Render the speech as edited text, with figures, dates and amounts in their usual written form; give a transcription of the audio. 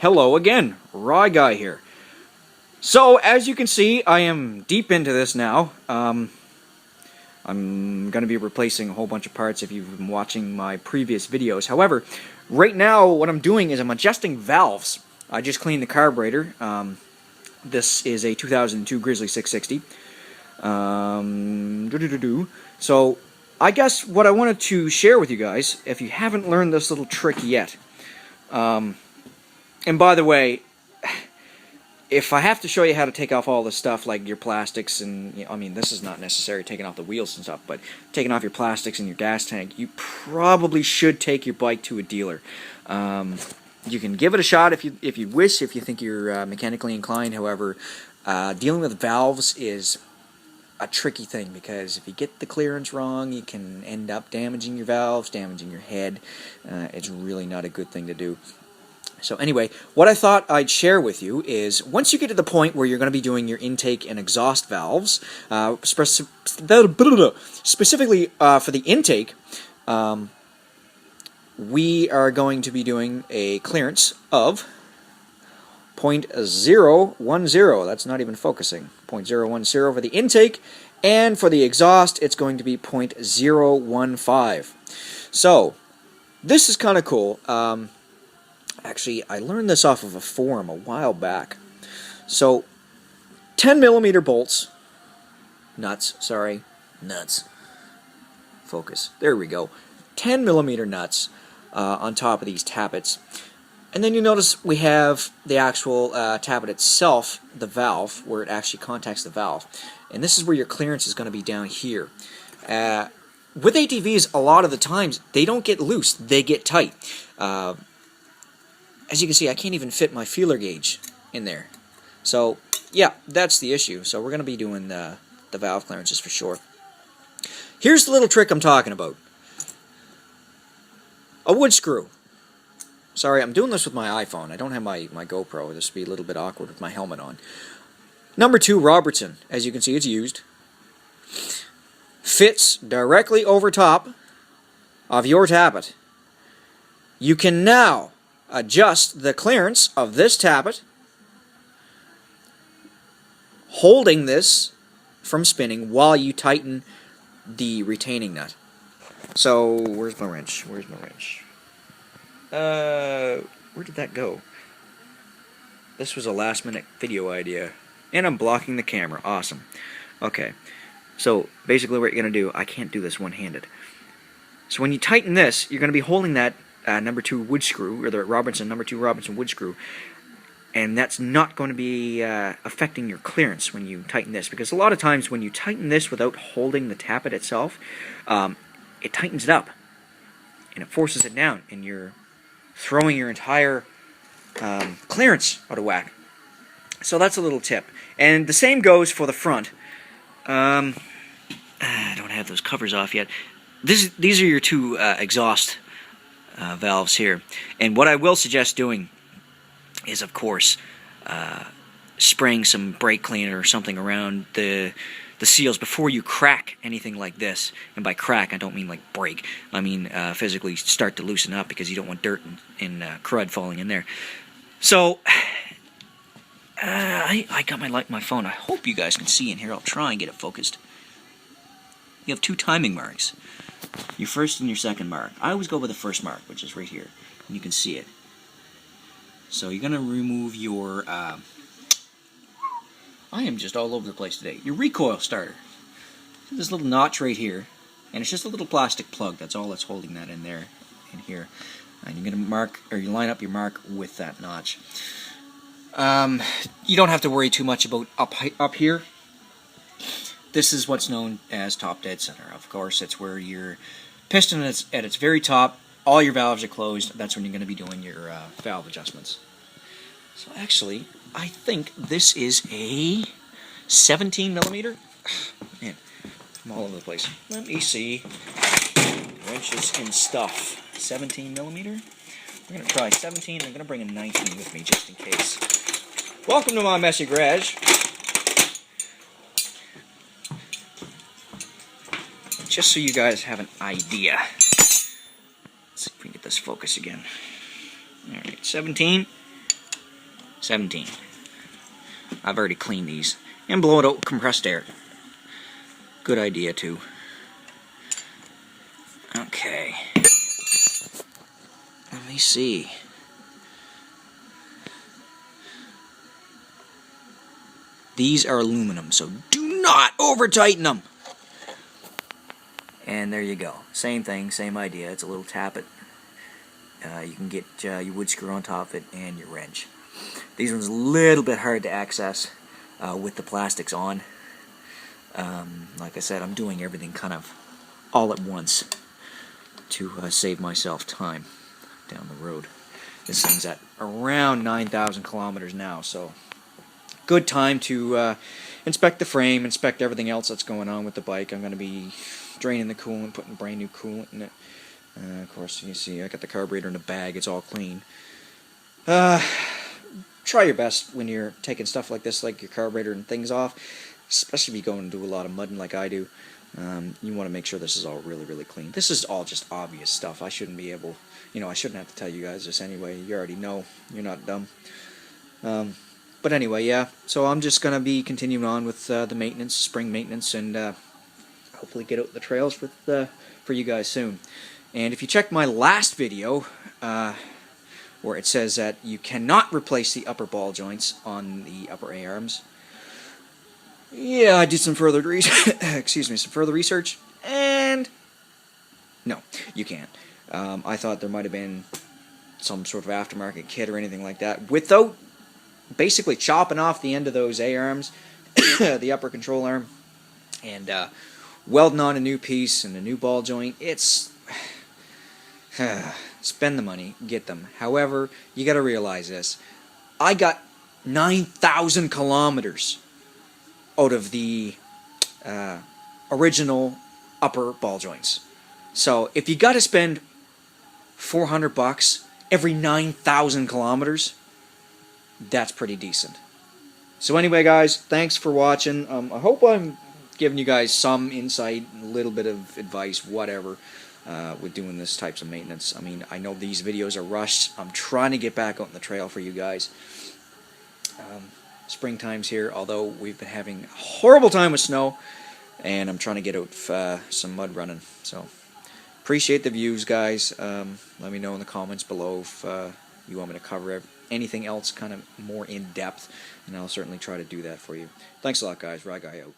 Hello again, Raw Guy here. So, as you can see, I am deep into this now. I'm going to be replacing a whole bunch of parts if you've been watching my previous videos. However, right now what I'm doing is I'm adjusting valves. I just cleaned the carburetor. This is a 2002 Grizzly 660. So, I guess what I wanted to share with you guys, if you haven't learned this little trick yet, and by the way, if I have to show you how to take off all this stuff, like your plastics and, you know, I mean, this is not necessary, taking off the wheels and stuff, but taking off your plastics and your gas tank, you probably should take your bike to a dealer. You can give it a shot if you wish, if you think you're mechanically inclined. However, dealing with valves is a tricky thing, because if you get the clearance wrong, you can end up damaging your valves, damaging your head. It's really not a good thing to do. So anyway, what I thought I'd share with you is, once you get to the point where you're going to be doing your intake and exhaust valves, specifically for the intake, we are going to be doing a clearance of 0.010. That's not even focusing. 0.010 for the intake, and for the exhaust, it's going to be 0.015. So, this is kind of cool. Actually, I learned this off of a forum a while back. So, 10mm bolts, nuts, focus, there we go, 10mm nuts on top of these tappets. And then you notice we have the actual tappet itself, the valve, where it actually contacts the valve. And this is where your clearance is going to be down here. With ATVs, a lot of the times, they don't get loose, they get tight. As you can see, I can't even fit my feeler gauge in there. So, yeah, that's the issue. So we're going to be doing the valve clearances for sure. Here's the little trick I'm talking about. A wood screw. Sorry, I'm doing this with my iPhone. I don't have my GoPro. This would be a little bit awkward with my helmet on. Number 2, Robertson. As you can see, it's used. Fits directly over top of your tappet. You can now adjust the clearance of this tappet, holding this from spinning while you tighten the retaining nut. So, where's my wrench? Where did that go? This was a last minute video idea, and I'm blocking the camera. Awesome. Okay, so basically what you're going to do, I can't do this one-handed. So when you tighten this, you're going to be holding that number 2 wood screw, or the number 2 Robertson wood screw, and that's not going to be affecting your clearance when you tighten this, because a lot of times when you tighten this without holding the tappet itself, it tightens it up, and it forces it down, and you're throwing your entire clearance out of whack. So that's a little tip. And the same goes for the front. I don't have those covers off yet. These are your 2 exhaust valves here, and what I will suggest doing is, of course, spraying some brake cleaner or something around the seals before you crack anything like this. And by crack, I don't mean like break. I mean physically start to loosen up, because you don't want dirt and crud falling in there. So I got my phone. I hope you guys can see in here. I'll try and get it focused. You have 2 timing marks. Your first and your second mark. I always go with the first mark, which is right here, and you can see it. So you're going to remove your, I am just all over the place today, your recoil starter. So this little notch right here, and it's just a little plastic plug. That's all that's holding that in there, in here. And you're going to mark, or you line up your mark with that notch. You don't have to worry too much about up here. This is what's known as top dead center. Of course, it's where your piston is at its very top. All your valves are closed. That's when you're going to be doing your valve adjustments. So actually, I think this is a 17mm. Man, I'm all over the place. Let me see. Wrenches and stuff. 17mm. We're going to try 17. I'm going to bring a 19 with me just in case. Welcome to my messy garage. Just so you guys have an idea. Let's see if we can get this focus again. Alright, 17. 17. I've already cleaned these. And blow it out with compressed air. Good idea, too. Okay. Let me see. These are aluminum, so do not over-tighten them. And there you go. Same thing, same idea. It's a little tappet. You can get your wood screw on top of it and your wrench. These ones a little bit hard to access with the plastics on. Like I said, I'm doing everything kind of all at once to save myself time down the road. This thing's at around 9,000 kilometers now, so good time to inspect the frame, inspect everything else that's going on with the bike. I'm going to be draining the coolant, putting brand new coolant in it. Of course, you see I got the carburetor in the bag, it's all clean. Try your best when you're taking stuff like this, like your carburetor and things off, especially if you go and do a lot of mudding like I do. You want to make sure this is all really, really clean. This is all just obvious stuff. I shouldn't be able, I shouldn't have to tell you guys this anyway. You already know. You're not dumb. But anyway, yeah. So I'm just going to be continuing on with the maintenance, spring maintenance, and hopefully get out the trails for you guys soon. And if you check my last video, where it says that you cannot replace the upper ball joints on the upper A-arms, yeah, I did some further research, and no, you can't. I thought there might have been some sort of aftermarket kit or anything like that, without basically chopping off the end of those A-arms, the upper control arm, and welding on a new piece and a new ball joint. It's spend the money, get them. However, you got to realize this. I got 9,000 kilometers out of the original upper ball joints. So if you got to spend $400 every 9,000 kilometers, that's pretty decent. So anyway, guys, thanks for watching. I hope I'm giving you guys some insight, a little bit of advice, whatever, with doing this types of maintenance. I mean, I know these videos are rushed. I'm trying to get back out on the trail for you guys. Springtime's here, although we've been having a horrible time with snow, and I'm trying to get out some mud running. So appreciate the views, guys. Let me know in the comments below if you want me to cover anything else kind of more in depth, and I'll certainly try to do that for you. Thanks a lot, guys. Rye Guy out.